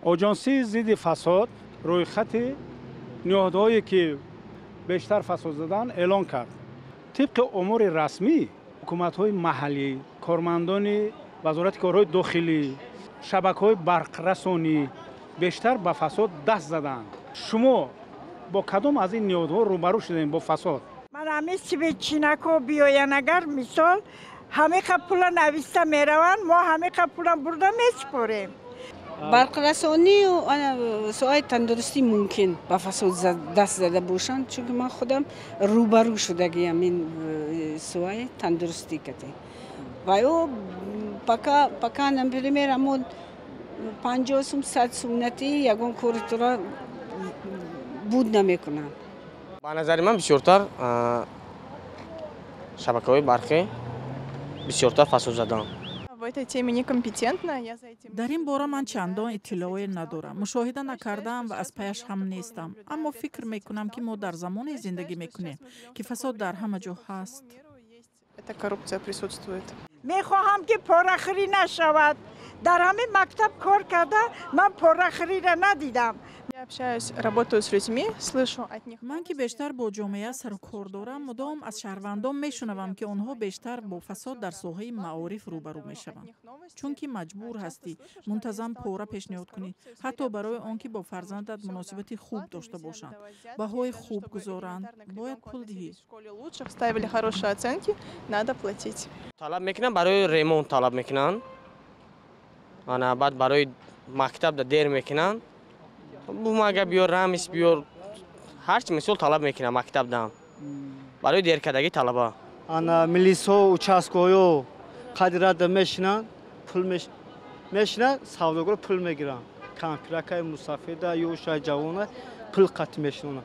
آژانسی ضد فساد رویخط نهادهایی که بیشتر فساد زدن اعلان کرد. طبق امور رسمی حکومت‌های محلی، کارمندان وزارت کارهای داخلی، شبکه‌های برقرسانی بیشتر به فساد دست زدند. شما با کدام از این نهادها روبرو شدین با فساد؟ من همه چینکو بیاین اگر مثال همه پولا نویسته میروند، ما همه پولا برده میسپاریم. برقرسانی و سوای تندرستی ممکن با فساد دست زده باشند، چون من خودم روبرو شدگیم این سوای تندرستی کتی و او پکا نمیرم امون 50 سوم 100 سوم نتی یگون کورتورا بود نمیکنن. با نظر من بسیارتر شبکه‌های برقی بسیارتر فساد زدن. در این باره من چندان اطلاعی ندارم، مشاهده نکردم و از پیش هم نیستم، اما فکر میکنم که ما در زمانی زندگی میکنیم که فساد در همه جا هست. میخواهم که پرخری نشود. در همه مکتب کار کرده من پرخری را ندیدم. من که بیشتر با جامعه سر و کار دارم، مدام از شهروندان میشنوم که آنها بیشتر با فساد در ساحه معارف روبرو میشوند، چون که مجبور هستی منتظم پوره پیشنهاد کنی، حتی برای آنکه با فرزندت مناسبت خوب داشته باشند، بهای خوب گذارند، باید پول دهی. طلب میکنن برای ریمونت طلب میکنن، بعد برای مکتب دیر میکنن، بومگه بیار رمز بیار هرچی مثال طلب میکنه مکتب دام برای دیر کردگی طلبا. انا ملیسا участковой قدرت میشنن پول میشنن سوداگر پول میگیرن کانکراکای مسافردا یا شای جوانه پول قط میشنن.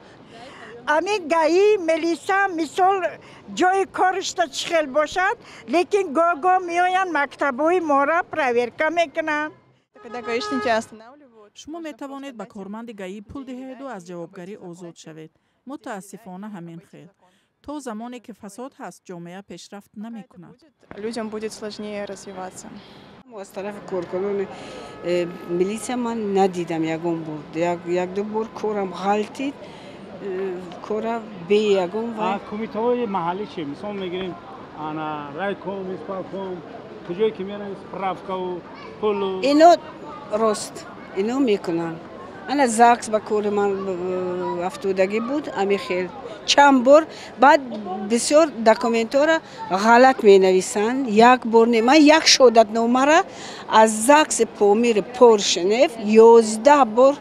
امی گایی ملیسا مثال جای کارش تشکیل باشد، لیکن گو میاین مکتبوی مورا پرویرکا میکنن. شما می توانید به کارمند گایی پول دهید و از جوابگری آزاد شوید. متاسفانه همین خیر. تا زمانی که فساد هست جامعه پیشرفت نمی کند. از طرف کارکنان ملیسا من ندیدم یگون بود. یک دو بار کارم غلطید. کارا به یگون و کمیته های محلی چی؟ مثال میگیریم انا رایکوم اسپاکوم کجایی که میرن اسپرافکا و پول. اینو راست اینو میکنن. انا زاکس با کار من افتادگی بود امی خیل چند بار بعد بسیار دکومنت را غلط می نویسند. یک بار نه من یک شهادت نامه را از زاکس پامیر پورشنف 11 بار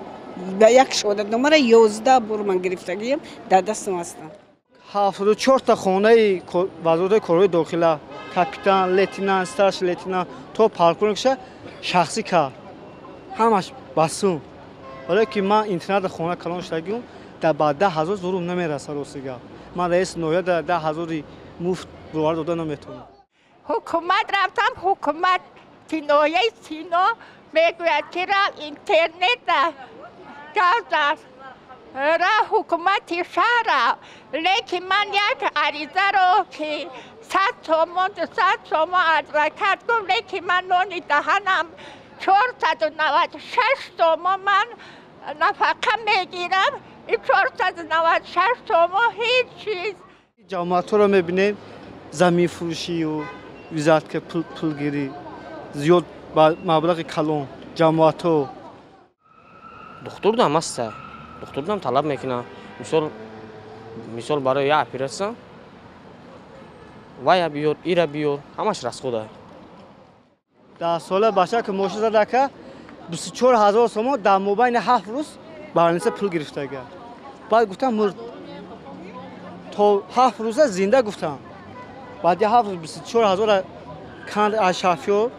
با یک شهادت نامه را 11 بار من گرفتگیم در دستم هستم. 74 تا خانه وزارت کارهای داخلی کاپیتان لتینان استارش لتینان تو پارکونکش شخصی کار همش باسون. ولی که من اینترنت خانه کلان شدگیم در بعد 10,000 ضروب نمیرسه روسیگا. من رئیس نویه در 10,000 مفت بروار دادن نمیتونم. حکومت رفتم حکومت تینویه سینا میگوید که را اینترنت گاز را حکومت شهر، لیکن من یک عریضه رو که 100 تومان از کرد گفت، لیکن من نونی دهنم 496 تومان من نفقه میگیرم، این 496 تومان هیچ چیز. جامعه رو میبینیم زمین فروشی و وزارت که پول گیری زیاد با مبلغ کلان جامعه تو دکتر دام است. دکتر دام طلب میکنه مثال برای یه اپراسیون وای بیار ایرا بیار همش راست خوده. 10 ساله بچه که ماشین زده که 24,000 تومان در مابین 7 روز برنامه پول گرفته گرد. بعد گفتم مرد تا 7 روز زنده گفتم. بعد 7 روز 24,000 کند از شافیو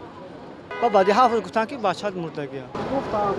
و بعد 7 روز گفتن که بچه مرده گرد. گفتم